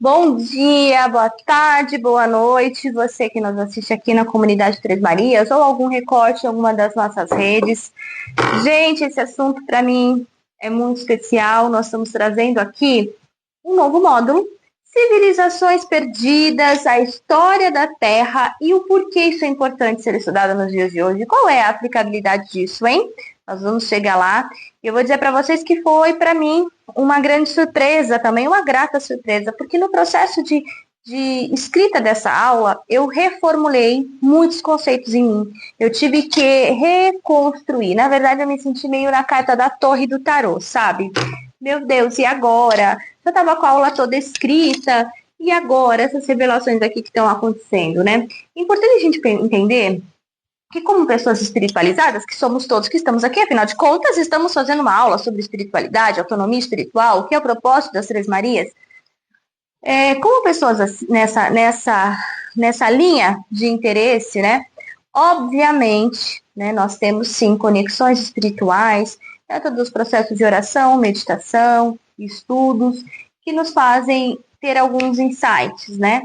Bom dia, boa tarde, boa noite, você que nos assiste aqui na comunidade Três Marias ou algum recorte em alguma das nossas redes. Gente, esse assunto para mim é muito especial. Nós estamos trazendo aqui um novo módulo, Civilizações Perdidas, a história da Terra e o porquê isso é importante ser estudado nos dias de hoje. Qual é a aplicabilidade disso, hein? Nós vamos chegar lá. E eu vou dizer para vocês que foi, para mim, uma grande surpresa, também uma grata surpresa, porque no processo de escrita dessa aula, eu reformulei muitos conceitos em mim. Eu tive que reconstruir. Na verdade, eu me senti meio na carta da Torre do Tarô, sabe? Meu Deus, e agora? Eu estava com a aula toda escrita, e agora essas revelações aqui que estão acontecendo, né? É importante a gente entender que, como pessoas espiritualizadas, que somos todos que estamos aqui, afinal de contas, estamos fazendo uma aula sobre espiritualidade, autonomia espiritual, o que é o propósito das Três Marias. Como pessoas nessa linha de interesse, né? Obviamente, né, nós temos sim conexões espirituais, dentro dos processos de oração, meditação, estudos, que nos fazem ter alguns insights, né?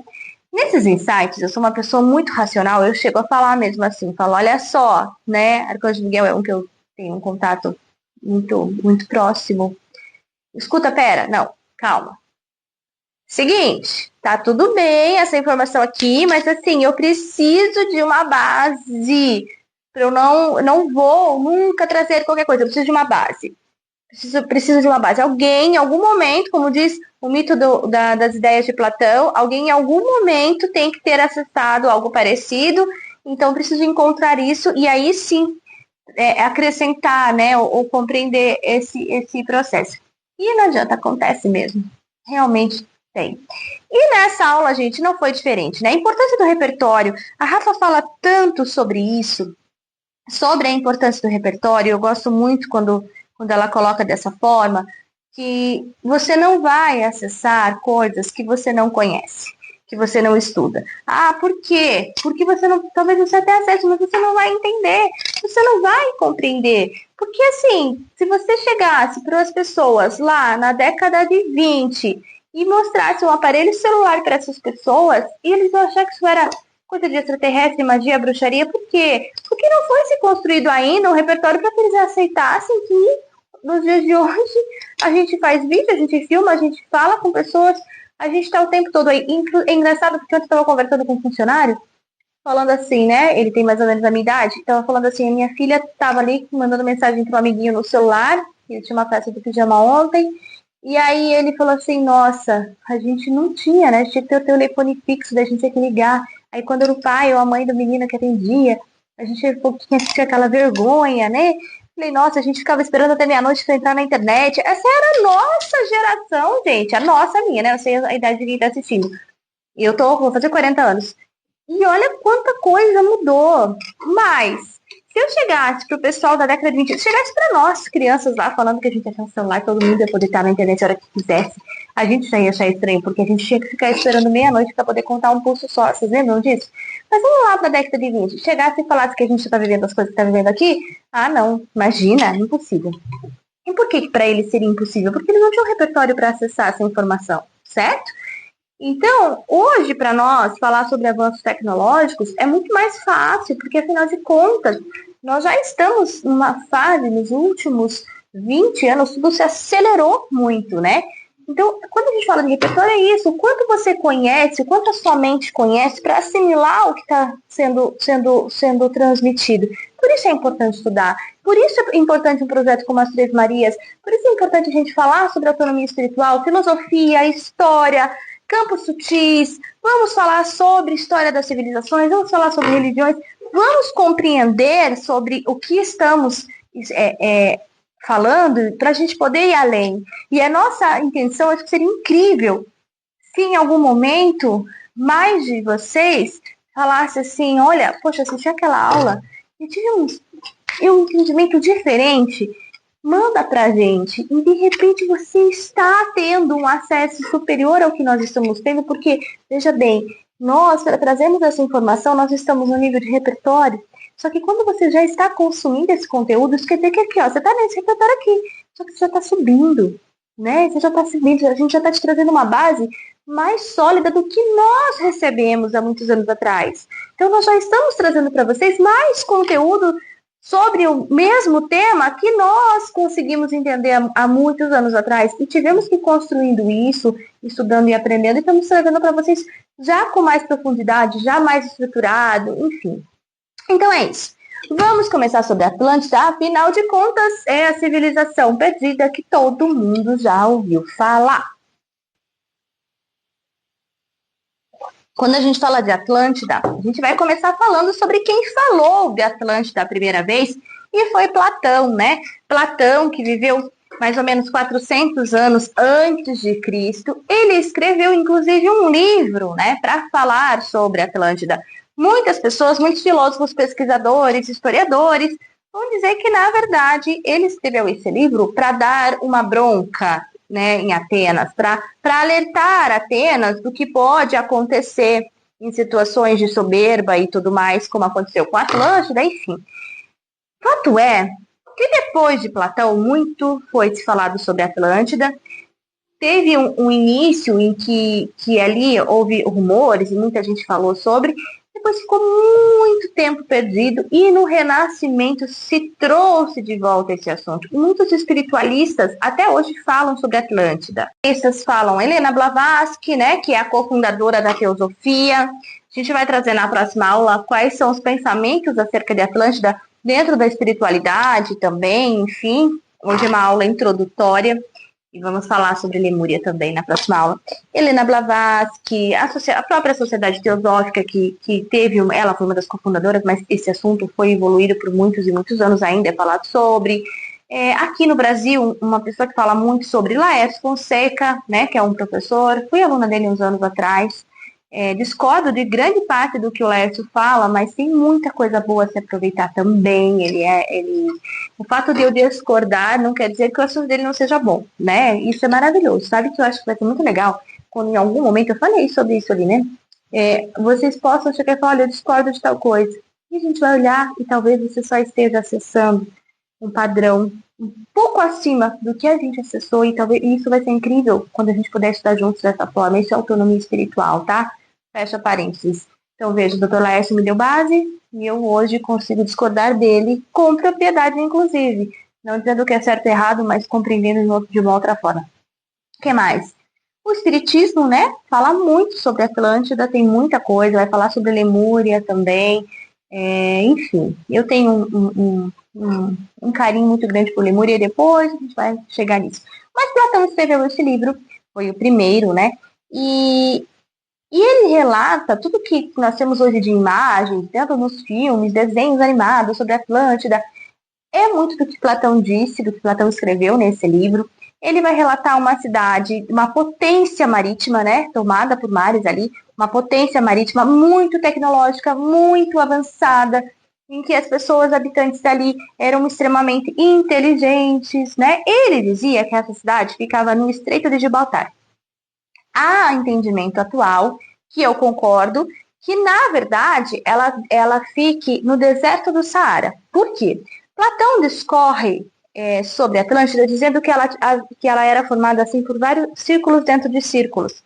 Nesses insights, eu sou uma pessoa muito racional, eu chego a falar mesmo assim, falo, olha só, né? Arcanjo Miguel é um que eu tenho um contato muito, muito próximo. Escuta, pera, não, calma. Seguinte, tá tudo bem essa informação aqui, mas assim, eu preciso de uma base. Eu não vou nunca trazer qualquer coisa, eu preciso de uma base. Preciso de uma base. Alguém, em algum momento, como diz o mito das ideias de Platão, alguém em algum momento tem que ter acessado algo parecido, então preciso encontrar isso e aí sim acrescentar, né, ou compreender esse processo. E não adianta, acontece mesmo. Realmente tem. E nessa aula, gente, não foi diferente, né? A importância do repertório. A Rafa fala tanto sobre isso, sobre a importância do repertório. Eu gosto muito quando ela coloca dessa forma, que você não vai acessar coisas que você não conhece, que você não estuda. Ah, por quê? Porque você não, talvez você até acesse, mas você não vai entender, você não vai compreender. Porque assim, se você chegasse para as pessoas lá na década de 20 e mostrasse um aparelho celular para essas pessoas, e eles vão achar que isso era coisa de extraterrestre, magia, bruxaria, por quê? Porque não foi se construído ainda um repertório para que eles aceitassem que nos dias de hoje a gente faz vídeo, a gente filma, a gente fala com pessoas, a gente está o tempo todo aí. É engraçado porque ontem eu estava conversando com um funcionário, falando assim, né? Ele tem mais ou menos a minha idade, estava falando assim, a minha filha estava ali mandando mensagem para um amiguinho no celular, ele tinha uma festa do pijama ontem, e aí ele falou assim, nossa, a gente não tinha, né? Tinha que ter o telefone fixo, da gente tinha que ligar. Aí quando era o pai ou a mãe do menino que atendia, a gente tinha aquela vergonha, né? Falei, nossa, a gente ficava esperando até meia-noite para entrar na internet. Essa era a nossa geração, gente. A nossa, minha, né? Eu sei a idade de quem tá assistindo. E vou fazer 40 anos. E olha quanta coisa mudou. Mas, se eu chegasse pro pessoal da década de 20, se chegasse para nós, crianças lá, falando que a gente ia ter um celular, todo mundo ia poder estar na internet a hora que quisesse, a gente já ia achar estranho, porque a gente tinha que ficar esperando meia-noite para poder contar um pulso só. Vocês lembram disso? Mas vamos lá para a década de 20. Chegasse e falasse que a gente está vivendo as coisas que está vivendo aqui? Ah, não. Imagina, impossível. E por que para eles seria impossível? Porque eles não tinham repertório para acessar essa informação, certo? Então, hoje, para nós, falar sobre avanços tecnológicos é muito mais fácil, porque, afinal de contas, nós já estamos numa fase, nos últimos 20 anos, tudo se acelerou muito, né? Então, quando a gente fala de repertório, é isso. O quanto você conhece, o quanto a sua mente conhece para assimilar o que está sendo transmitido. Por isso é importante estudar. Por isso é importante um projeto como as Três Marias. Por isso é importante a gente falar sobre autonomia espiritual, filosofia, história, campos sutis. Vamos falar sobre história das civilizações, vamos falar sobre religiões. Vamos compreender sobre o que estamos falando para a gente poder ir além. E a nossa intenção, acho que seria incrível se em algum momento mais de vocês falasse assim, olha, poxa, assisti aquela aula e tive um entendimento diferente. Manda pra gente e de repente você está tendo um acesso superior ao que nós estamos tendo, porque, veja bem, nós, para trazermos essa informação, nós estamos no nível de repertório. Só que quando você já está consumindo esse conteúdo, isso quer dizer que aqui, ó, você está nesse repertório aqui, só que você já está subindo. né? Você já está servindo, a gente já está te trazendo uma base mais sólida do que nós recebemos há muitos anos atrás. Então, nós já estamos trazendo para vocês mais conteúdo sobre o mesmo tema que nós conseguimos entender há muitos anos atrás. E tivemos que ir construindo isso, estudando e aprendendo, e estamos trazendo para vocês já com mais profundidade, já mais estruturado, enfim. Então é isso. Vamos começar sobre a Atlântida. Afinal de contas, é a civilização perdida que todo mundo já ouviu falar. Quando a gente fala de Atlântida, a gente vai começar falando sobre quem falou de Atlântida a primeira vez, e foi Platão, né? Platão, que viveu mais ou menos 400 anos antes de Cristo, ele escreveu inclusive um livro, né, para falar sobre Atlântida. Muitas pessoas, muitos filósofos, pesquisadores, historiadores, vão dizer que, na verdade, ele escreveu esse livro para dar uma bronca, né, em Atenas, para alertar Atenas do que pode acontecer em situações de soberba e tudo mais, como aconteceu com a Atlântida, enfim. Fato é que depois de Platão, muito foi se falado sobre a Atlântida. Teve um início em que ali houve rumores e muita gente falou sobre, depois ficou muito tempo perdido e no Renascimento se trouxe de volta esse assunto. Muitos espiritualistas até hoje falam sobre a Atlântida. Essas falam Helena Blavatsky, né, que é a cofundadora da Teosofia. A gente vai trazer na próxima aula quais são os pensamentos acerca de Atlântida dentro da espiritualidade também, enfim. Hoje é uma aula introdutória. E vamos falar sobre Lemúria também na próxima aula. Helena Blavatsky, a própria Sociedade Teosófica, que teve, ela foi uma das cofundadoras, mas esse assunto foi evoluído por muitos e muitos anos ainda, é falado sobre. Aqui no Brasil, uma pessoa que fala muito sobre Laércio Fonseca, né, que é um professor, fui aluna dele uns anos atrás. Discordo de grande parte do que o Laércio fala, mas tem muita coisa boa a se aproveitar também. O fato de eu discordar não quer dizer que o assunto dele não seja bom, né? Isso é maravilhoso. Sabe que eu acho que vai ser muito legal quando em algum momento eu falei sobre isso ali, né? Vocês possam chegar e falar, olha, eu discordo de tal coisa. E a gente vai olhar e talvez você só esteja acessando um padrão um pouco acima do que a gente acessou, e talvez isso vai ser incrível quando a gente puder estudar juntos dessa forma. Isso é autonomia espiritual, tá? Fecha parênteses. Então, veja, o Dr. Laércio me deu base e eu hoje consigo discordar dele com propriedade, inclusive. Não dizendo que é certo ou errado, mas compreendendo de uma outra forma. O que mais? O Espiritismo, né? Fala muito sobre Atlântida, tem muita coisa. Vai falar sobre Lemúria também. Enfim, eu tenho um carinho muito grande por Lemúria e depois a gente vai chegar nisso. Mas Platão escreveu esse livro, foi o primeiro, né? E ele relata tudo que nós temos hoje de imagens, tanto nos filmes, desenhos animados sobre a Atlântida. É muito do que Platão disse, do que Platão escreveu nesse livro. Ele vai relatar uma cidade, uma potência marítima, né, tomada por mares ali, uma potência marítima muito tecnológica, muito avançada, em que as pessoas habitantes dali eram extremamente inteligentes, né? Ele dizia que essa cidade ficava no Estreito de Gibraltar. Há entendimento atual, que eu concordo, que na verdade ela fique no deserto do Saara. Por quê? Platão discorre sobre a Atlântida dizendo que ela era formada assim por vários círculos dentro de círculos.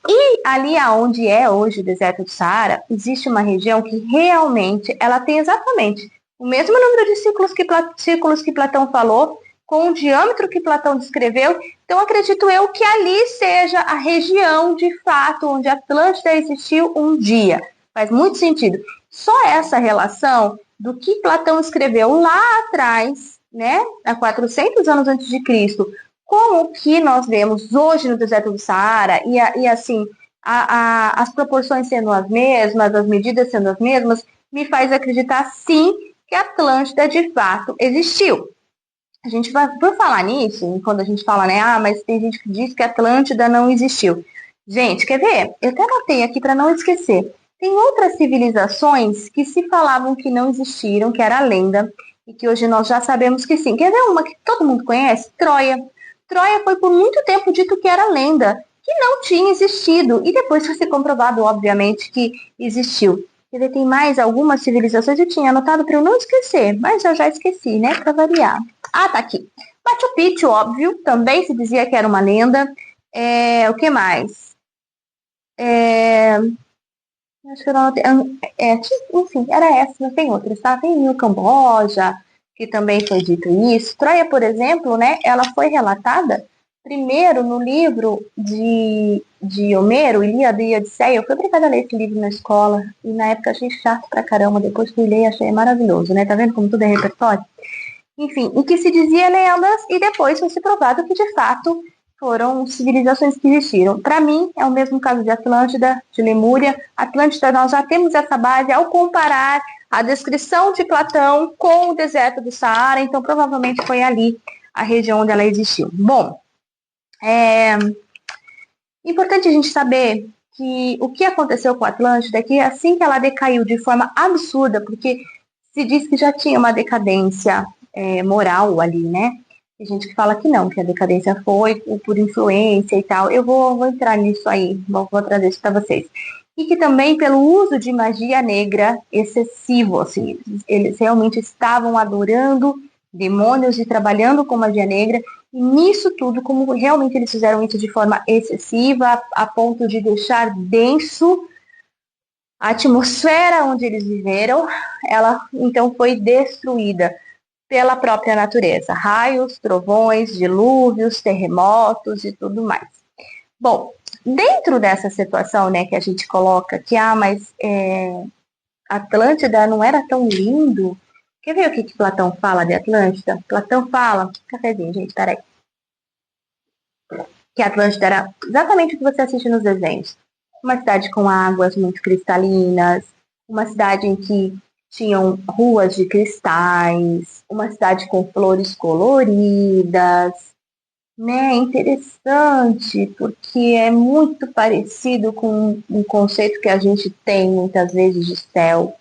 E ali onde é hoje o deserto do Saara, existe uma região que realmente ela tem exatamente o mesmo número de círculos que Platão falou, com o diâmetro que Platão descreveu. Então, acredito eu que ali seja a região, de fato, onde a Atlântida existiu um dia. Faz muito sentido. Só essa relação do que Platão escreveu lá atrás, né, há 400 anos antes de Cristo, com o que nós vemos hoje no deserto do Saara, e assim, as proporções sendo as mesmas, as medidas sendo as mesmas, me faz acreditar, sim, que a Atlântida, de fato, existiu. A gente vai, por falar nisso, quando a gente fala, né, mas tem gente que diz que a Atlântida não existiu. Gente, quer ver? Eu até anotei aqui para não esquecer. Tem outras civilizações que se falavam que não existiram, que era lenda, e que hoje nós já sabemos que sim. Quer ver uma que todo mundo conhece? Troia. Troia foi por muito tempo dito que era lenda, que não tinha existido, e depois foi ser comprovado, obviamente, que existiu. Quer ver, tem mais algumas civilizações, eu tinha anotado para eu não esquecer, mas eu já esqueci, né, para variar. Tá aqui. Machu Picchu, óbvio, também se dizia que era uma lenda. O que mais? Acho que não, enfim, era essa, mas tem outras, tá? Tem o Camboja, que também foi dito isso. Troia, por exemplo, né, ela foi relatada primeiro no livro de Homero, Ilíada e Odisseia. Eu fui obrigada a ler esse livro na escola, e na época achei chato pra caramba, depois fui ler e achei maravilhoso, né? Tá vendo como tudo é repertório? Enfim, em que se dizia lendas e depois foi se provado que de fato foram civilizações que existiram. Para mim, é o mesmo caso de Atlântida, de Lemúria. Atlântida, nós já temos essa base ao comparar a descrição de Platão com o deserto do Saara, então provavelmente foi ali a região onde ela existiu. Bom, é importante a gente saber que o que aconteceu com a Atlântida é que assim que ela decaiu de forma absurda, porque se diz que já tinha uma decadência moral ali, né? Tem gente que fala que não, que a decadência foi por influência e tal. Eu vou entrar nisso aí, vou trazer isso para vocês. E que também pelo uso de magia negra excessivo, assim, eles realmente estavam adorando demônios e trabalhando com magia negra. E nisso tudo, como realmente eles fizeram isso de forma excessiva, a ponto de deixar denso a atmosfera onde eles viveram, ela então foi destruída pela própria natureza. Raios, trovões, dilúvios, terremotos e tudo mais. Bom, dentro dessa situação, né, que a gente coloca que, mas Atlântida não era tão lindo. Quer ver o que Platão fala de Atlântida? Platão fala, cafezinho, gente, peraí. Que Atlântida era exatamente o que você assiste nos desenhos. Uma cidade com águas muito cristalinas, uma cidade em que tinham ruas de cristais, uma cidade com flores coloridas, né? Interessante, porque é muito parecido com um conceito que a gente tem muitas vezes de céu,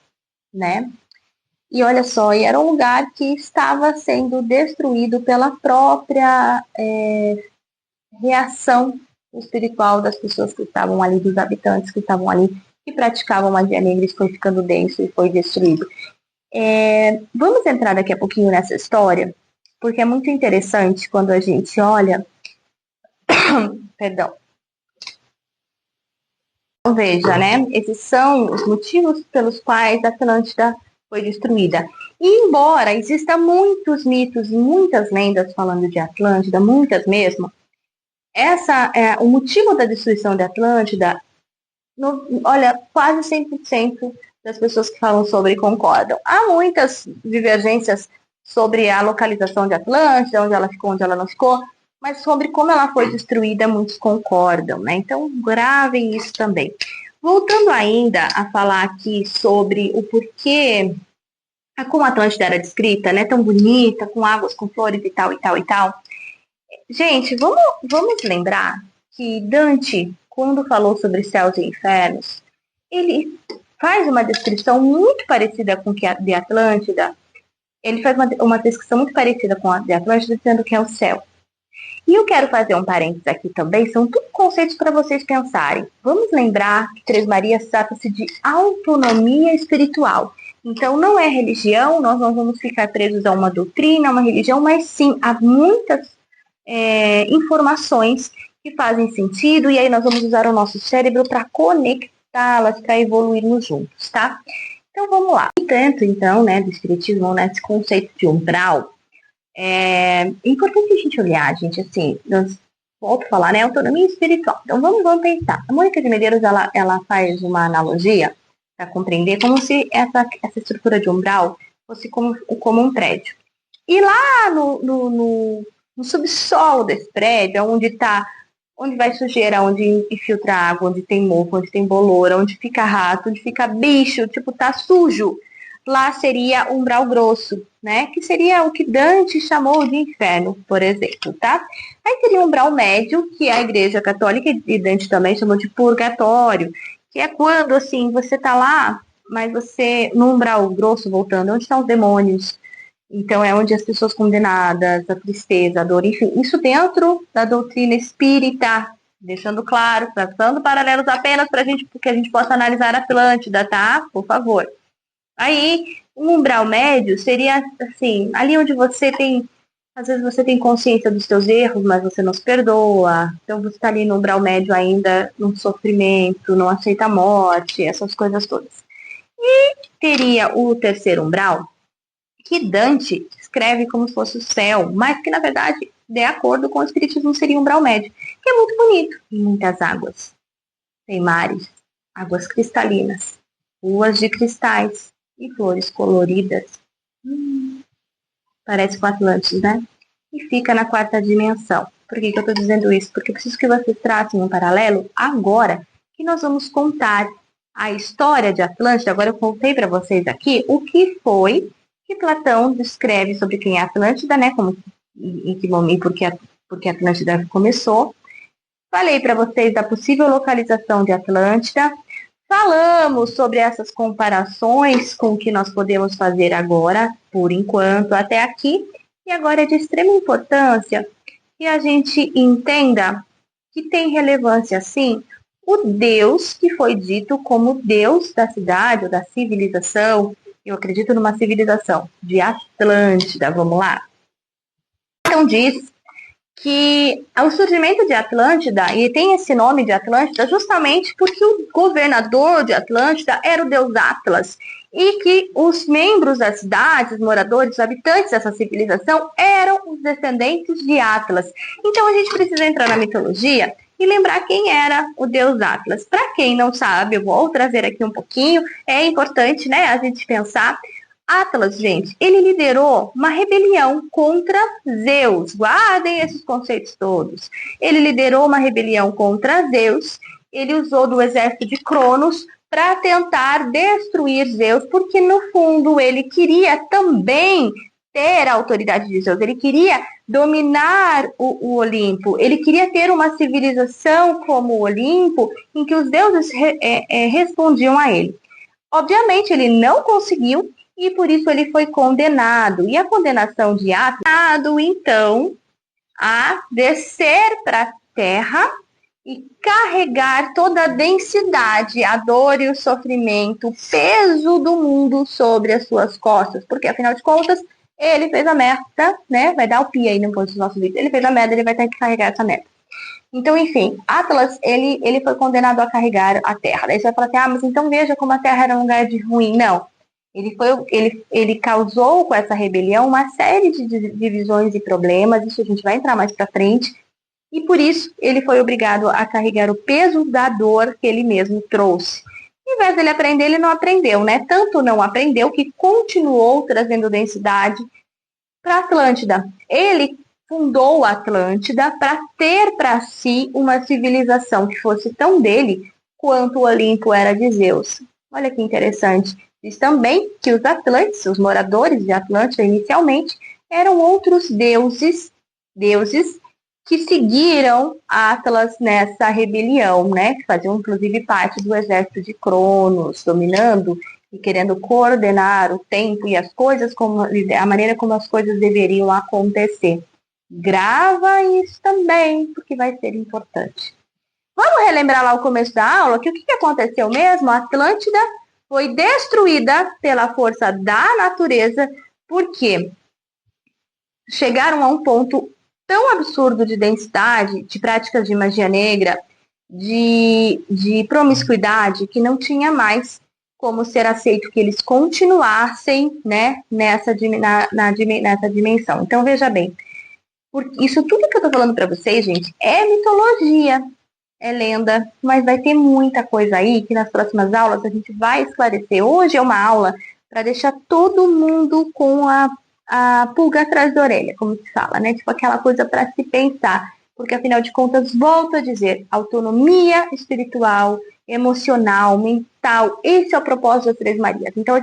né? E olha só, e era um lugar que estava sendo destruído pela própria reação espiritual das pessoas que estavam ali, dos habitantes que estavam ali, que praticavam magia negra, isso foi ficando denso e foi destruído. Vamos entrar daqui a pouquinho nessa história, porque é muito interessante quando a gente olha. Perdão. Então, veja, né? Esses são os motivos pelos quais a Atlântida foi destruída. E embora existam muitos mitos e muitas lendas falando de Atlântida, muitas mesmo, o motivo da destruição da Atlântida, olha, quase 100% das pessoas que falam sobre concordam. Há muitas divergências sobre a localização de Atlântida, onde ela ficou, onde ela não ficou, mas sobre como ela foi destruída, muitos concordam, né? Então, gravem isso também. Voltando ainda a falar aqui sobre o porquê, como a Atlântida era descrita, né? Tão bonita, com águas, com flores e tal, e tal, e tal. Gente, vamos lembrar que Dante, quando falou sobre céus e infernos, ele faz uma descrição muito parecida com a de Atlântida. Ele faz uma descrição muito parecida com a de Atlântida, dizendo que é o céu. E eu quero fazer um parênteses aqui também, são tudo conceitos para vocês pensarem. Vamos lembrar que Três Marias trata-se de autonomia espiritual. Então, não é religião, nós não vamos ficar presos a uma doutrina, uma religião, mas sim a muitas informações que fazem sentido, e aí nós vamos usar o nosso cérebro para conectá-las, para evoluirmos juntos, tá? Então, vamos lá. Tanto, então, né, do espiritismo, né, esse conceito de umbral, é importante a gente olhar, gente, assim, volto a falar, né, autonomia espiritual. Então, vamos pensar. A Mônica de Medeiros, ela faz uma analogia para compreender como se essa estrutura de umbral fosse como um prédio. E lá no subsolo desse prédio, onde vai sujeira, onde infiltra água, onde tem mofo, onde tem bolora, onde fica rato, onde fica bicho, tipo, tá sujo. Lá seria umbral grosso, né? Que seria o que Dante chamou de inferno, por exemplo, tá? Aí teria o umbral médio, que a Igreja Católica e Dante também chamou de purgatório, que é quando, assim, você tá lá, mas você, no umbral grosso, voltando, onde estão os demônios? Então, é onde as pessoas condenadas, a tristeza, a dor, enfim, isso dentro da doutrina espírita, deixando claro, traçando paralelos apenas para que a gente possa analisar a Atlântida, tá? Por favor. Aí, um umbral médio seria, assim, ali onde você tem Às vezes você tem consciência dos seus erros, mas você não se perdoa. Então você está ali no umbral médio ainda, num sofrimento, não aceita a morte, essas coisas todas. E teria o terceiro umbral, que Dante escreve como se fosse o céu, mas que na verdade, de acordo com o Espiritismo, seria um umbral médio, que é muito bonito. Tem muitas águas, tem mares, águas cristalinas, ruas de cristais e flores coloridas. Parece com Atlantis, né? E fica na quarta dimensão. Por que eu estou dizendo isso? Porque eu preciso que vocês tracem um paralelo agora que nós vamos contar a história de Atlântida. Agora eu contei para vocês aqui o que foi que Platão descreve sobre quem é Atlântida, né? Como, em que momento, porque a Atlântida começou. Falei para vocês da possível localização de Atlântida. Falamos sobre essas comparações com o que nós podemos fazer agora, por enquanto, até aqui. E agora é de extrema importância que a gente entenda que tem relevância, sim, o Deus que foi dito como Deus da cidade ou da civilização. Eu acredito numa civilização de Atlântida, vamos lá. Então diz que o surgimento de Atlântida, e tem esse nome de Atlântida justamente porque o governador de Atlântida era o deus Atlas, e que os membros da cidade, os moradores, os habitantes dessa civilização eram os descendentes de Atlas. Então a gente precisa entrar na mitologia e lembrar quem era o deus Atlas. Para quem não sabe, eu vou trazer aqui um pouquinho, é importante, né, a gente pensar. Atlas, gente, ele liderou uma rebelião contra Zeus. Guardem esses conceitos todos. Ele liderou uma rebelião contra Zeus. Ele usou do exército de Cronos para tentar destruir Zeus, porque no fundo ele queria também ter a autoridade de Zeus. Ele queria dominar o Olimpo. Ele queria ter uma civilização como o Olimpo, em que os deuses respondiam a ele. Obviamente, ele não conseguiu e por isso ele foi condenado. E a condenação de Atlas, então, a descer para a terra e carregar toda a densidade, a dor e o sofrimento, o peso do mundo sobre as suas costas. Porque, afinal de contas, ele fez a merda, né? Vai dar o pi aí no post do nosso vídeo. Ele fez a merda, ele vai ter que carregar essa merda. Então, enfim, Atlas, ele foi condenado a carregar a terra. Daí você vai falar assim, mas então veja como a terra era um lugar de ruim. Não. Ele causou com essa rebelião uma série de divisões e problemas, isso a gente vai entrar mais pra frente, e por isso ele foi obrigado a carregar o peso da dor que ele mesmo trouxe. Em vez dele aprender, ele não aprendeu, né? Tanto não aprendeu que continuou trazendo densidade para Atlântida. Ele fundou a Atlântida para ter para si uma civilização que fosse tão dele quanto o Olimpo era de Zeus. Olha que interessante. Diz também que os Atlantes, os moradores de Atlântida inicialmente, eram outros deuses que seguiram Atlas nessa rebelião, né? Que faziam inclusive parte do exército de Cronos, dominando e querendo coordenar o tempo e as coisas, a maneira como as coisas deveriam acontecer. Grava isso também, porque vai ser importante. Vamos relembrar lá o começo da aula, que o que aconteceu mesmo? A Atlântida foi destruída pela força da natureza, porque chegaram a um ponto tão absurdo de densidade, de práticas de magia negra, de promiscuidade, que não tinha mais como ser aceito que eles continuassem, né, nessa dimensão. Então, veja bem, isso tudo que eu tô falando para vocês, gente, é mitologia, é lenda, mas vai ter muita coisa aí que nas próximas aulas a gente vai esclarecer. Hoje é uma aula para deixar todo mundo com a pulga atrás da orelha, como se fala, né? Tipo aquela coisa para se pensar. Porque, afinal de contas, volto a dizer, autonomia espiritual, emocional, mental, esse é o propósito das Três Marias. Então,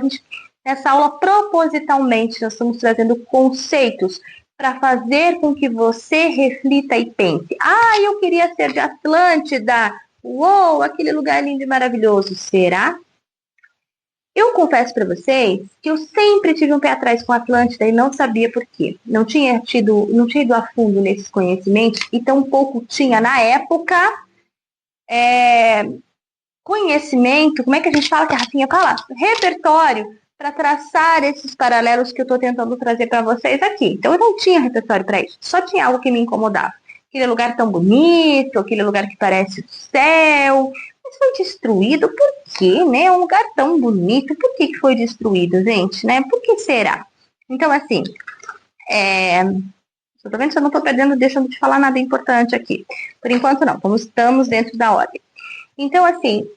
nessa aula, propositalmente, nós estamos trazendo conceitos para fazer com que você reflita e pense. Eu queria ser de Atlântida. Uou, aquele lugar lindo e maravilhoso. Será? Eu confesso para vocês que eu sempre tive um pé atrás com Atlântida e não sabia por quê. Não tinha ido a fundo nesses conhecimentos e tampouco tinha, na época, conhecimento, como é que a gente fala que a Rafinha fala? Repertório para traçar esses paralelos que eu estou tentando trazer para vocês aqui. Então, eu não tinha repertório para isso, só tinha algo que me incomodava. Aquele lugar tão bonito, aquele lugar que parece o céu, mas foi destruído por quê, né? É um lugar tão bonito, por que foi destruído, gente, né? Por que será? Então, assim, eu tô vendo que eu não estou perdendo, deixando de falar nada importante aqui. Por enquanto, não, estamos dentro da ordem. Então, assim,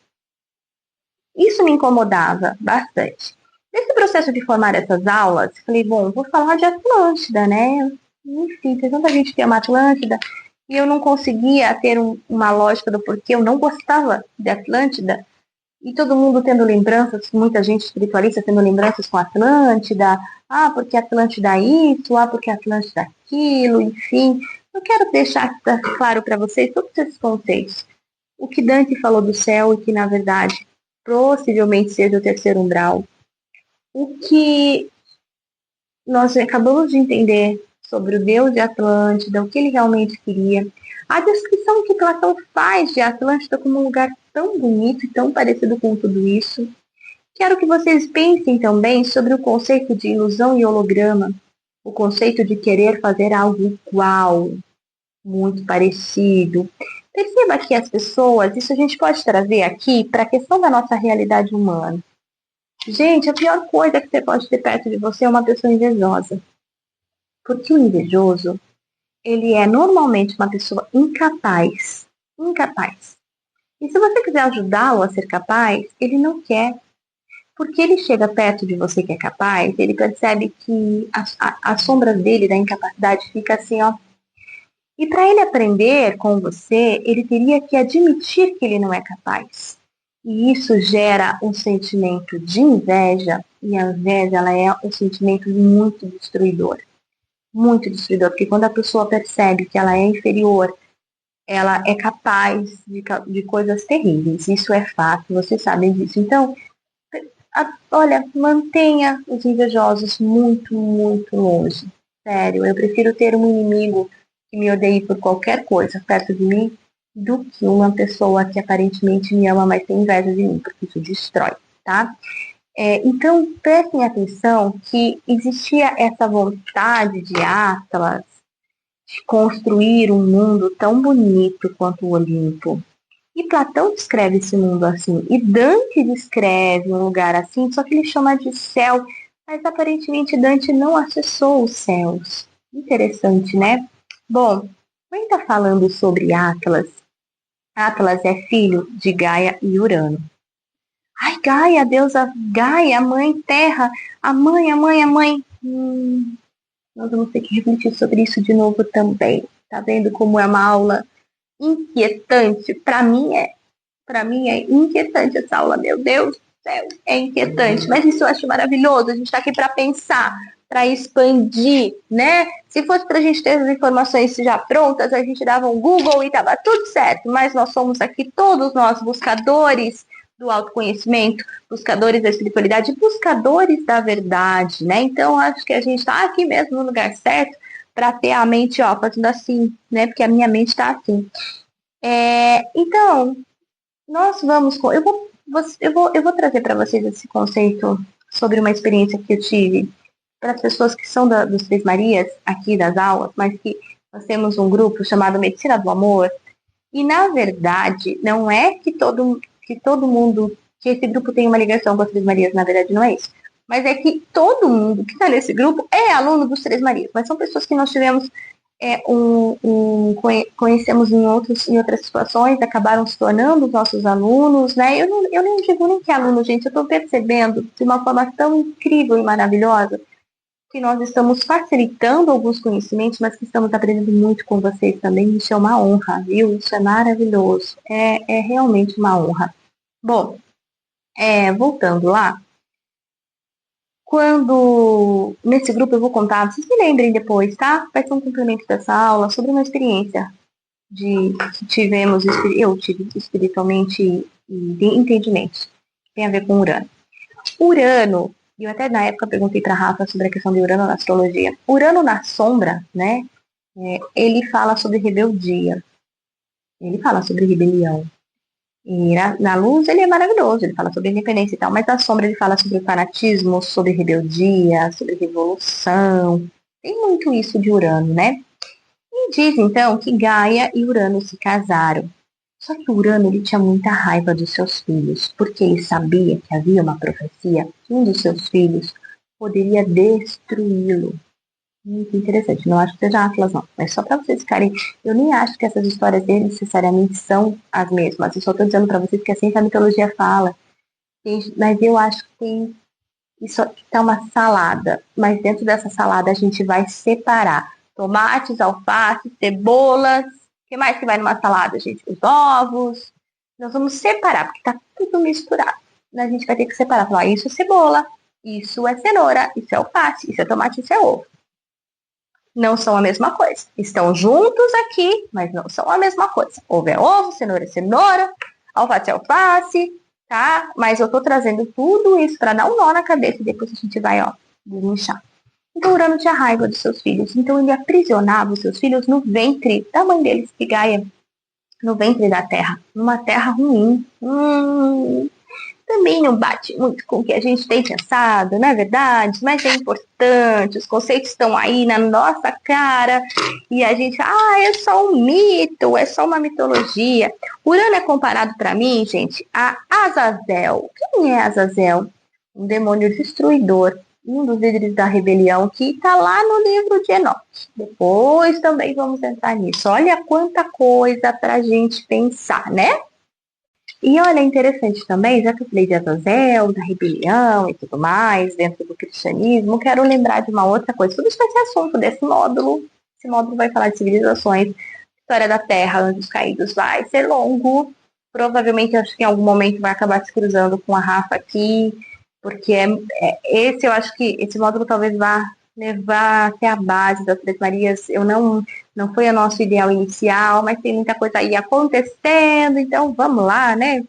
isso me incomodava bastante. Nesse processo de formar essas aulas, falei, bom, vou falar de Atlântida, né? Enfim, tem tanta gente que ama Atlântida, e eu não conseguia ter uma lógica do porquê eu não gostava de Atlântida, e todo mundo tendo lembranças, muita gente espiritualista tendo lembranças com Atlântida, porque Atlântida isso, porque Atlântida aquilo, enfim. Eu quero deixar claro para vocês todos esses conceitos. O que Dante falou do céu e que, na verdade, possivelmente seja o terceiro umbral. O que nós acabamos de entender sobre o Deus de Atlântida, o que ele realmente queria. A descrição que Platão faz de Atlântida como um lugar tão bonito e tão parecido com tudo isso. Quero que vocês pensem também sobre o conceito de ilusão e holograma, o conceito de querer fazer algo igual, muito parecido. Perceba que as pessoas, isso a gente pode trazer aqui para a questão da nossa realidade humana. Gente, a pior coisa que você pode ter perto de você é uma pessoa invejosa. Porque o invejoso, ele é normalmente uma pessoa incapaz. Incapaz. E se você quiser ajudá-lo a ser capaz, ele não quer. Porque ele chega perto de você que é capaz, ele percebe que a sombra dele, da incapacidade, fica assim, ó. E para ele aprender com você, ele teria que admitir que ele não é capaz. E isso gera um sentimento de inveja, e a inveja ela é um sentimento muito destruidor. Muito destruidor, porque quando a pessoa percebe que ela é inferior, ela é capaz de coisas terríveis. Isso é fato, vocês sabem disso. Então, olha, mantenha os invejosos muito, muito longe. Sério, eu prefiro ter um inimigo que me odeie por qualquer coisa perto de mim do que uma pessoa que aparentemente me ama, mas tem inveja de mim, porque isso destrói, tá? Então, prestem atenção que existia essa vontade de Atlas de construir um mundo tão bonito quanto o Olimpo. E Platão descreve esse mundo assim, e Dante descreve um lugar assim, só que ele chama de céu, mas aparentemente Dante não acessou os céus. Interessante, né? Bom, quem está falando sobre Atlas? Atlas é filho de Gaia e Urano. Ai, Gaia, a deusa Gaia, a mãe terra, a mãe, a mãe, a mãe. Nós vamos ter que refletir sobre isso de novo também. Tá vendo como é uma aula inquietante? Para mim é inquietante essa aula, meu Deus do céu, é inquietante. Mas isso eu acho maravilhoso. A gente está aqui para pensar, para expandir, né? Se fosse para a gente ter as informações já prontas, a gente dava um Google e tava tudo certo. Mas nós somos aqui todos nós buscadores do autoconhecimento, buscadores da espiritualidade, buscadores da verdade, né? Então, acho que a gente está aqui mesmo no lugar certo para ter a mente, ó, fazendo assim, né? Porque a minha mente está assim. Então, nós vamos. Eu vou trazer para vocês esse conceito sobre uma experiência que eu tive para as pessoas que são dos Três Marias, aqui das aulas, mas que nós temos um grupo chamado Medicina do Amor. E, na verdade, não é que todo mundo, que esse grupo tem uma ligação com as Três Marias, na verdade não é isso. Mas é que todo mundo que está nesse grupo é aluno dos Três Marias. Mas são pessoas que nós tivemos, conhecemos em outras situações, acabaram se tornando os nossos alunos, né? Eu não digo nem que é aluno, gente, eu estou percebendo de uma forma tão incrível e maravilhosa que nós estamos facilitando alguns conhecimentos, mas que estamos aprendendo muito com vocês também. Isso é uma honra, viu? Isso é maravilhoso. É realmente uma honra. Bom, voltando lá, nesse grupo eu vou contar, vocês me lembrem depois, tá? Vai ser um complemento dessa aula sobre uma experiência que eu tive espiritualmente e de entendimento. Tem a ver com Urano. Urano, eu até na época perguntei para a Rafa sobre a questão de Urano na astrologia. Urano na sombra, né? Ele fala sobre rebeldia. Ele fala sobre rebelião. E na luz ele é maravilhoso, ele fala sobre independência e tal, mas na sombra ele fala sobre fanatismo, sobre rebeldia, sobre revolução. Tem muito isso de Urano, né? E diz então que Gaia e Urano se casaram. Só que Urano ele tinha muita raiva dos seus filhos, porque ele sabia que havia uma profecia que um dos seus filhos poderia destruí-lo. Muito interessante. Não acho que seja Atlas, não. Mas só para vocês ficarem. Eu nem acho que essas histórias dele necessariamente são as mesmas. Eu só estou dizendo para vocês que assim que a mitologia fala. Mas eu acho que tem. Isso aqui tá uma salada. Mas dentro dessa salada a gente vai separar tomates, alface, cebolas. O que mais que vai numa salada, gente? Os ovos. Nós vamos separar, porque tá tudo misturado. A gente vai ter que separar. Falar, isso é cebola, isso é cenoura, isso é alface, isso é tomate, isso é ovo. Não são a mesma coisa. Estão juntos aqui, mas não são a mesma coisa. Ovo é ovo, cenoura é cenoura, alface é alface, tá? Mas eu tô trazendo tudo isso para dar um nó na cabeça e depois a gente vai, ó, desmanchar. Então Urano tinha raiva dos seus filhos, então ele aprisionava os seus filhos no ventre da mãe deles, que Gaia, no ventre da Terra, numa terra ruim. Também não bate muito com o que a gente tem pensado, não é verdade? Mas é importante, os conceitos estão aí na nossa cara e a gente, é só um mito, é só uma mitologia. Urano é comparado para mim, gente, a Azazel. Quem é Azazel? Um demônio destruidor, um dos líderes da rebelião que está lá no livro de Enoque. Depois também vamos entrar nisso. Olha quanta coisa para a gente pensar, né? E olha, é interessante também, já que eu falei de Azazel, da rebelião e tudo mais, dentro do cristianismo, quero lembrar de uma outra coisa. Tudo isso vai ser assunto desse módulo. Esse módulo vai falar de civilizações, história da Terra, anjos caídos, vai ser longo. Provavelmente, acho que em algum momento vai acabar se cruzando com a Rafa aqui, porque esse, eu acho que esse módulo talvez vá levar até a base das Três Marias. Eu não foi o nosso ideal inicial, mas tem muita coisa aí acontecendo, então vamos lá, né?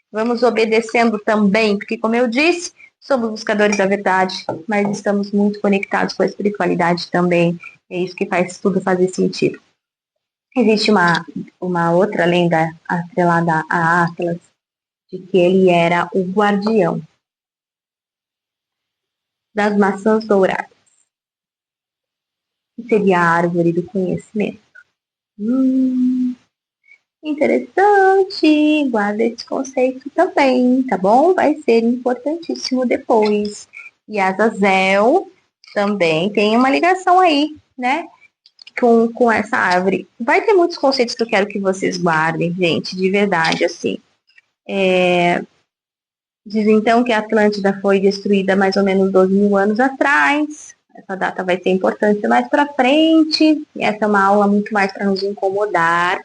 Vamos obedecendo também, porque como eu disse, somos buscadores da verdade, mas estamos muito conectados com a espiritualidade também. É isso que faz tudo fazer sentido. Existe uma outra lenda atrelada a Atlas, de que ele era o guardião das maçãs douradas, que seria a árvore do conhecimento. Interessante, guarda esse conceito também, tá bom? Vai ser importantíssimo depois. E Azazel também tem uma ligação aí, né? Com essa árvore. Vai ter muitos conceitos que eu quero que vocês guardem, gente, de verdade, assim. Diz então que a Atlântida foi destruída mais ou menos 12.000 anos atrás. Essa data vai ser importante mais para frente. E essa é uma aula muito mais para nos incomodar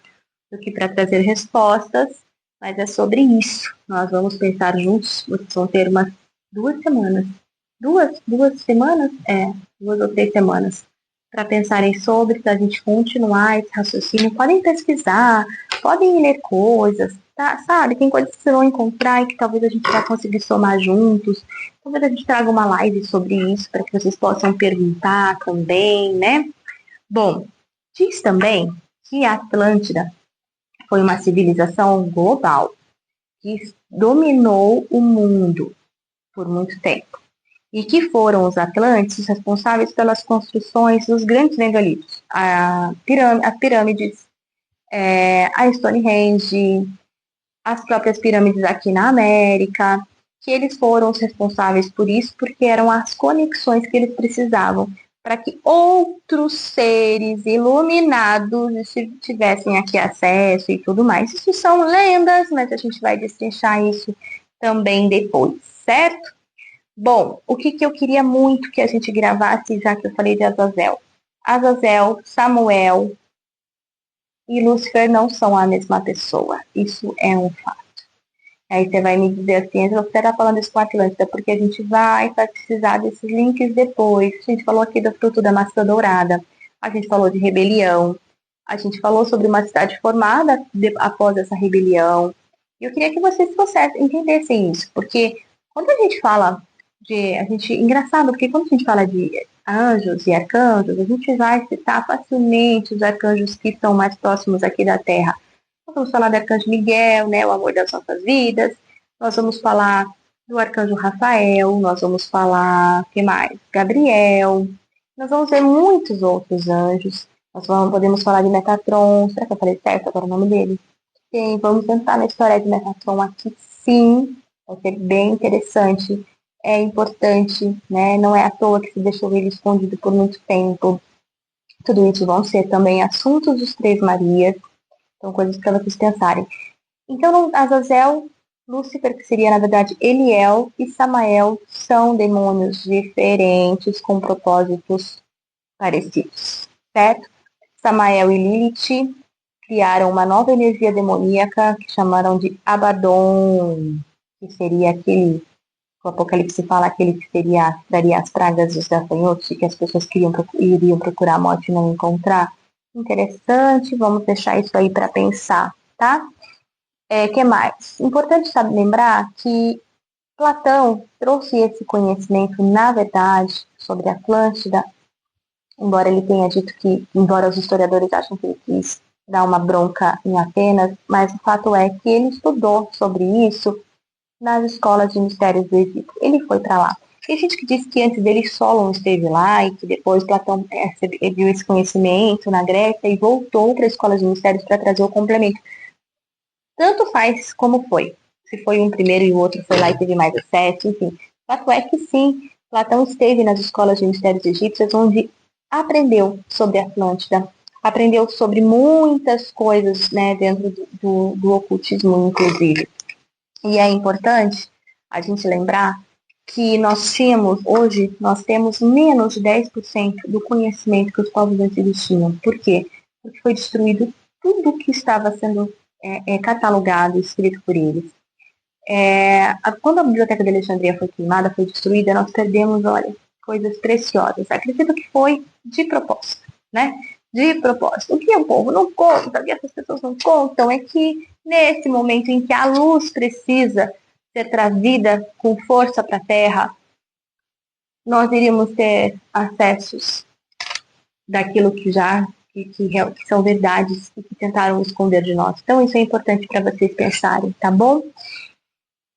do que para trazer respostas, mas é sobre isso. Nós vamos pensar juntos, vocês vão ter umas 2 semanas. Duas semanas? 2 ou 3 semanas para pensarem sobre, para a gente continuar esse raciocínio. Podem pesquisar, podem ler coisas, tá? Sabe? Tem coisas que vocês vão encontrar e que talvez a gente vai conseguir somar juntos. Talvez a gente traga uma live sobre isso para que vocês possam perguntar também, né? Bom, diz também que a Atlântida foi uma civilização global que dominou o mundo por muito tempo. E que foram os Atlantes responsáveis pelas construções dos grandes megalitos. As pirâmides, a Stonehenge, as próprias pirâmides aqui na América, que eles foram os responsáveis por isso, porque eram as conexões que eles precisavam para que outros seres iluminados tivessem aqui acesso e tudo mais. Isso são lendas, mas a gente vai destrinchar isso também depois, certo? Bom, o que eu queria muito que a gente gravasse, já que eu falei de Azazel. Azazel, Samuel e Lúcifer não são a mesma pessoa. Isso é um fato. Aí você vai me dizer assim, você está falando isso com a Atlântida, porque a gente vai precisar desses links depois. A gente falou aqui do fruto da maçã dourada, a gente falou de rebelião, a gente falou sobre uma cidade formada após essa rebelião. E eu queria que vocês entendessem isso, porque quando a gente fala engraçado, porque quando a gente fala de anjos e arcanjos, a gente vai citar facilmente os arcanjos que estão mais próximos aqui da Terra. Nós vamos falar do Arcanjo Miguel, né, o amor das nossas vidas. Nós vamos falar do Arcanjo Rafael, nós vamos falar, que mais? Gabriel. Nós vamos ver muitos outros anjos. Podemos falar de Metatron. Será que eu falei certo agora o nome dele? Sim, vamos entrar na história de Metatron aqui, sim. Vai ser bem interessante. É importante, né? Não é à toa que se deixou ele escondido por muito tempo. Tudo isso vão ser também assuntos dos Três Marias. São coisas para vocês pensarem. Então, Azazel, Lúcifer, que seria, na verdade, Eliel e Samael, são demônios diferentes com propósitos parecidos, certo? Samael e Lilith criaram uma nova energia demoníaca que chamaram de Abaddon, que seria aquele, o Apocalipse fala, aquele que traria as pragas dos gafanhotos e que as pessoas iriam procurar a morte e não encontrar. Interessante, vamos deixar isso aí para pensar, tá? Que mais? Importante lembrar que Platão trouxe esse conhecimento, na verdade, sobre a Atlântida, embora ele tenha dito que, embora os historiadores acham que ele quis dar uma bronca em Atenas, mas o fato é que ele estudou sobre isso nas escolas de mistérios do Egito. Ele foi para lá. Tem gente que diz que antes dele Solon esteve lá e que depois Platão viu esse conhecimento na Grécia e voltou para a escola de mistérios para trazer o complemento. Tanto faz como foi. Se foi um primeiro e o outro foi lá e teve mais acesso, enfim. O fato é que sim, Platão esteve nas escolas de mistérios egípcias, onde aprendeu sobre a Atlântida, aprendeu sobre muitas coisas, né, dentro do ocultismo, inclusive. E é importante a gente lembrar que hoje, nós temos menos de 10% do conhecimento que os povos antigos tinham. Por quê? Porque foi destruído tudo que estava sendo catalogado e escrito por eles. Quando a Biblioteca de Alexandria foi queimada, foi destruída, nós perdemos, olha, coisas preciosas. Acredito que foi de propósito, né? De propósito. O que o povo não conta, o que essas pessoas não contam, é que nesse momento em que a luz precisa ser trazida com força para a Terra, nós iríamos ter acessos daquilo que são verdades e que tentaram esconder de nós. Então isso é importante para vocês pensarem, tá bom?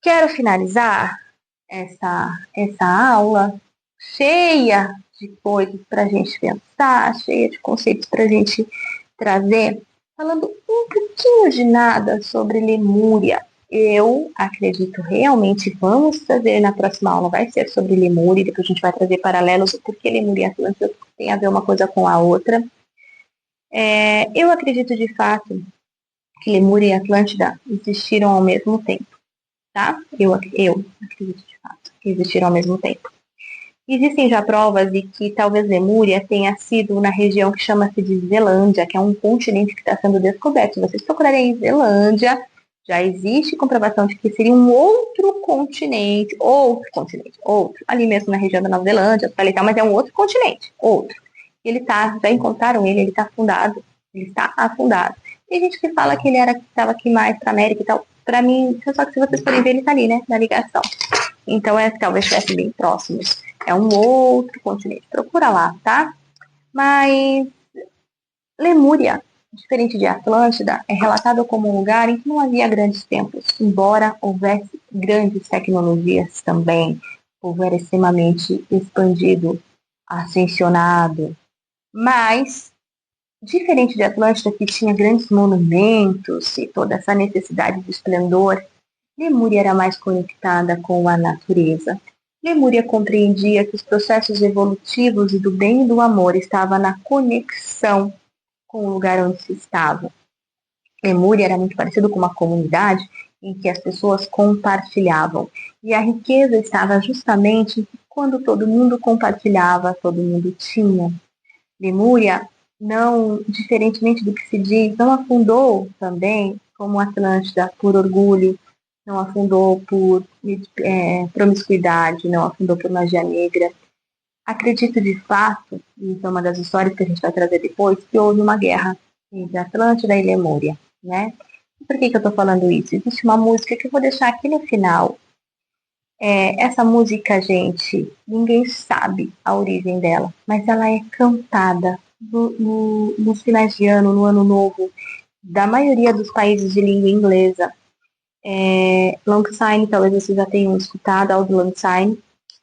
Quero finalizar essa aula cheia de coisas para a gente pensar, cheia de conceitos para a gente trazer, falando um pouquinho de nada sobre Lemúria. Eu acredito realmente, vamos fazer na próxima aula, vai ser sobre Lemúria, depois a gente vai trazer paralelos, porque Lemúria e Atlântida tem a ver uma coisa com a outra. Eu acredito de fato que Lemúria e Atlântida existiram ao mesmo tempo, tá? Eu acredito de fato que existiram ao mesmo tempo. Existem já provas de que talvez Lemúria tenha sido na região que chama-se de Zelândia, que é um continente que está sendo descoberto. Se vocês procurarem em Zelândia, já existe comprovação de que seria um outro continente, ali mesmo na região da Nova Zelândia, mas é um outro continente, outro. Já encontraram ele está afundado, ele está afundado. Tem gente que fala que ele estava aqui mais para América e tal. Para mim, só que se vocês forem ver, ele está ali, né, na ligação. Então, talvez estivesse bem próximos. É um outro continente. Procura lá, tá? Mas Lemúria, diferente de Atlântida, é relatado como um lugar em que não havia grandes templos, embora houvesse grandes tecnologias também. O povo era extremamente expandido, ascensionado. Mas, diferente de Atlântida, que tinha grandes monumentos e toda essa necessidade de esplendor, Lemúria era mais conectada com a natureza. Lemúria compreendia que os processos evolutivos e do bem e do amor estavam na conexão com o lugar onde se estava. Lemúria era muito parecido com uma comunidade em que as pessoas compartilhavam. E a riqueza estava justamente quando todo mundo compartilhava, todo mundo tinha. Lemúria, não, diferentemente do que se diz, não afundou também como Atlântida por orgulho, não afundou por promiscuidade, não afundou por magia negra. Acredito de fato, e isso é uma das histórias que a gente vai trazer depois, que houve uma guerra entre Atlântida e Lemúria, né? Por que eu estou falando isso? Existe uma música que eu vou deixar aqui no final. Essa música, gente, ninguém sabe a origem dela, mas ela é cantada nos finais de ano, no ano novo, da maioria dos países de língua inglesa. Long Syne, talvez vocês já tenham escutado, Auld Lang Syne.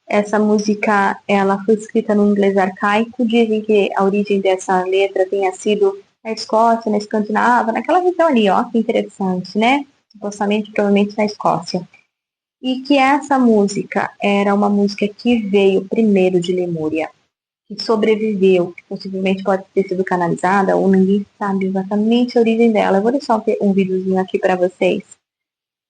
Essa música, ela foi escrita no inglês arcaico. Dizem que a origem dessa letra tenha sido na Escócia, na Escandinávia, naquela região ali, ó, que interessante, né? Supostamente, provavelmente na Escócia. E que essa música era uma música que veio primeiro de Lemúria, que sobreviveu, que possivelmente pode ter sido canalizada, ou ninguém sabe exatamente a origem dela. Eu vou deixar um videozinho aqui para vocês.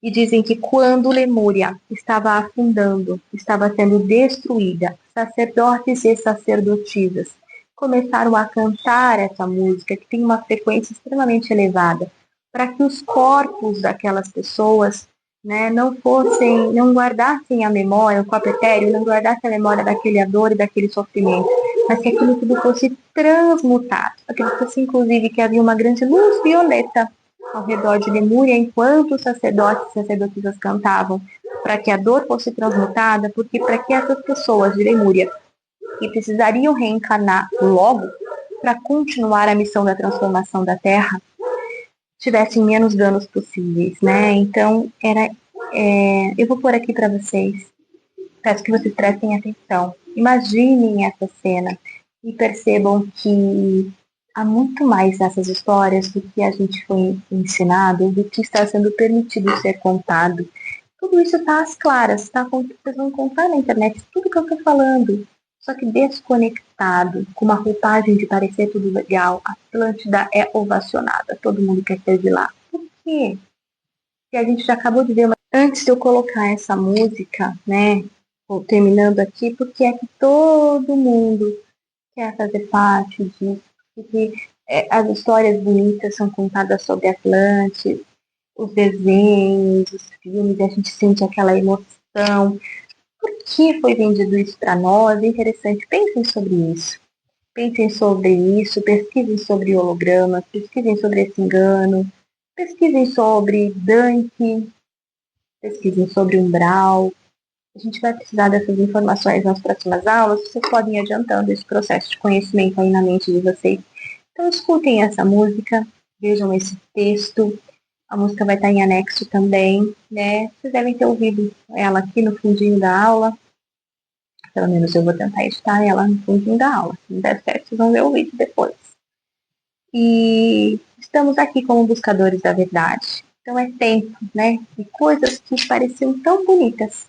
E dizem que quando Lemúria estava afundando, estava sendo destruída, sacerdotes e sacerdotisas começaram a cantar essa música, que tem uma frequência extremamente elevada, para que os corpos daquelas pessoas, né, não guardassem a memória, o corpo etéreo não guardasse a memória daquele dor e daquele sofrimento, mas que aquilo tudo fosse transmutado. Acredita-se, inclusive, que havia uma grande luz violeta ao redor de Lemúria, enquanto os sacerdotes e sacerdotisas cantavam, para que a dor fosse transmutada, porque para que essas pessoas de Lemúria, que precisariam reencarnar logo para continuar a missão da transformação da Terra, tivessem menos danos possíveis, né? Então, eu vou pôr aqui para vocês, peço que vocês prestem atenção, imaginem essa cena e percebam que há muito mais nessas histórias do que a gente foi ensinado, do que está sendo permitido ser contado. Tudo isso está às claras, tá? Vocês vão contar na internet tudo que eu estou falando, só que desconectado, com uma roupagem de parecer tudo legal. A Atlântida é ovacionada, todo mundo quer ser de lá. Por quê? Porque a gente já acabou de ver, antes de eu colocar essa música, né, vou terminando aqui, porque é que todo mundo quer fazer parte disso. Porque as histórias bonitas são contadas sobre Atlântida, os desenhos, os filmes, a gente sente aquela emoção. Por que foi vendido isso para nós? É interessante, pensem sobre isso. Pensem sobre isso, pesquisem sobre hologramas, pesquisem sobre esse engano, pesquisem sobre Dante, pesquisem sobre umbral. A gente vai precisar dessas informações nas próximas aulas. Vocês podem ir adiantando esse processo de conhecimento aí na mente de vocês. Então, escutem essa música, vejam esse texto. A música vai estar em anexo também, né? Vocês devem ter ouvido ela aqui no fundinho da aula. Pelo menos eu vou tentar editar ela no fundinho da aula. Se não der certo, vocês vão ver o vídeo depois. E estamos aqui como buscadores da verdade. Então é tempo, né? De coisas que pareciam tão bonitas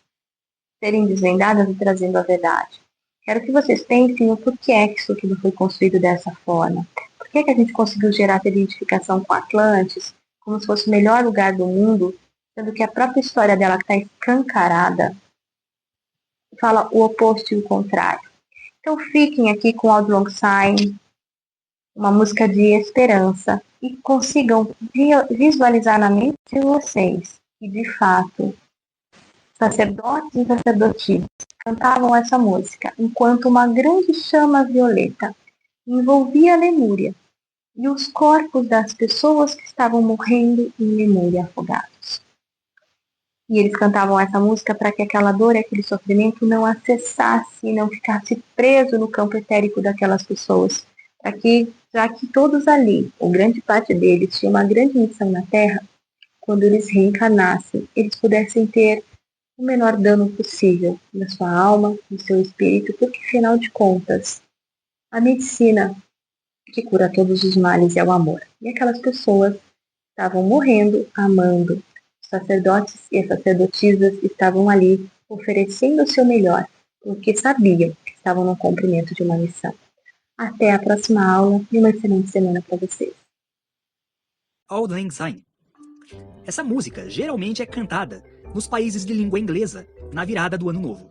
serem desvendadas e trazendo a verdade. Quero que vocês pensem o porquê é que isso tudo foi construído dessa forma. Por que a gente conseguiu gerar essa identificação com Atlantis como se fosse o melhor lugar do mundo, sendo que a própria história dela que está escancarada fala o oposto e o contrário. Então fiquem aqui com Auld Lang Syne, uma música de esperança, e consigam visualizar na mente de vocês que, de fato, sacerdotes e sacerdotisas cantavam essa música, enquanto uma grande chama violeta envolvia a Lemúria e os corpos das pessoas que estavam morrendo em Lemúria afogados. E eles cantavam essa música para que aquela dor e aquele sofrimento não acessasse, não ficasse preso no campo etérico daquelas pessoas, para que, já que todos ali, ou grande parte deles, tinha uma grande missão na Terra, quando eles reencarnassem, eles pudessem ter o menor dano possível na sua alma, no seu espírito, porque, afinal de contas, a medicina que cura todos os males é o amor. E aquelas pessoas estavam morrendo, amando. Os sacerdotes e as sacerdotisas estavam ali oferecendo o seu melhor, porque sabiam que estavam no cumprimento de uma missão. Até a próxima aula e uma excelente semana para vocês. Auld Lang Syne. Essa música geralmente é cantada nos países de língua inglesa na virada do Ano Novo.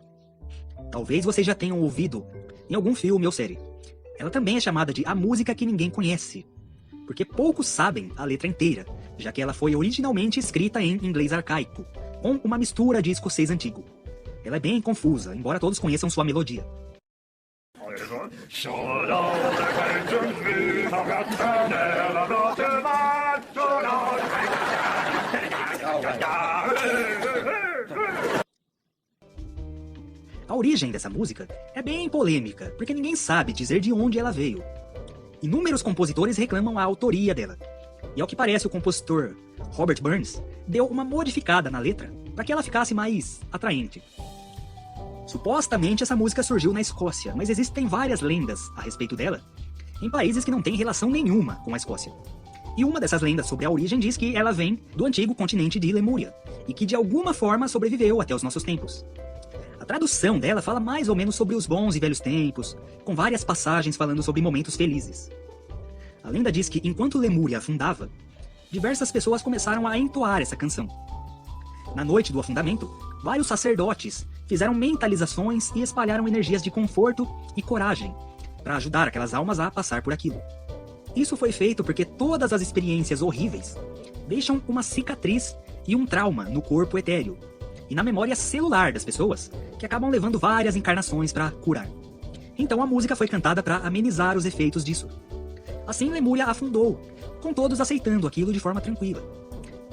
Talvez vocês já tenham ouvido em algum filme ou série. Ela também é chamada de A Música que Ninguém Conhece, porque poucos sabem a letra inteira, já que ela foi originalmente escrita em inglês arcaico, com uma mistura de escocês antigo. Ela é bem confusa, embora todos conheçam sua melodia. A origem dessa música é bem polêmica, porque ninguém sabe dizer de onde ela veio. Inúmeros compositores reclamam a autoria dela. E ao que parece, o compositor Robert Burns deu uma modificada na letra para que ela ficasse mais atraente. Supostamente essa música surgiu na Escócia, mas existem várias lendas a respeito dela em países que não têm relação nenhuma com a Escócia. E uma dessas lendas sobre a origem diz que ela vem do antigo continente de Lemúria e que de alguma forma sobreviveu até os nossos tempos. A tradução dela fala mais ou menos sobre os bons e velhos tempos, com várias passagens falando sobre momentos felizes. A lenda diz que enquanto Lemúria afundava, diversas pessoas começaram a entoar essa canção. Na noite do afundamento, vários sacerdotes fizeram mentalizações e espalharam energias de conforto e coragem para ajudar aquelas almas a passar por aquilo. Isso foi feito porque todas as experiências horríveis deixam uma cicatriz e um trauma no corpo etéreo e na memória celular das pessoas, que acabam levando várias encarnações para curar. Então a música foi cantada para amenizar os efeitos disso. Assim Lemúria afundou, com todos aceitando aquilo de forma tranquila.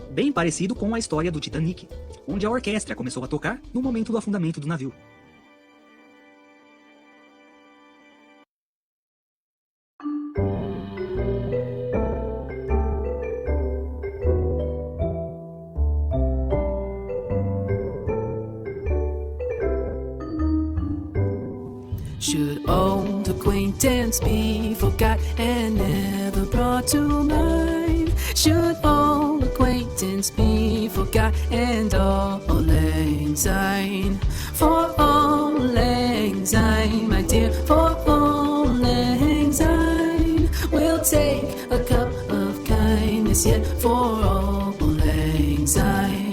Bem parecido com a história do Titanic, onde a orquestra começou a tocar no momento do afundamento do navio. Should old acquaintance be forgot and never brought to mind? Should old acquaintance be forgot and all lang syne? For all lang syne, my dear, for all lang syne. We'll take a cup of kindness yet for all lang syne.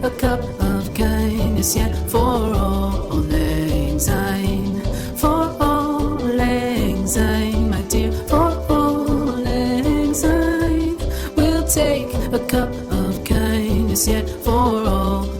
A cup of kindness yet for all lang syne. For all lang syne, my dear, for all lang syne. We'll take a cup of kindness yet for all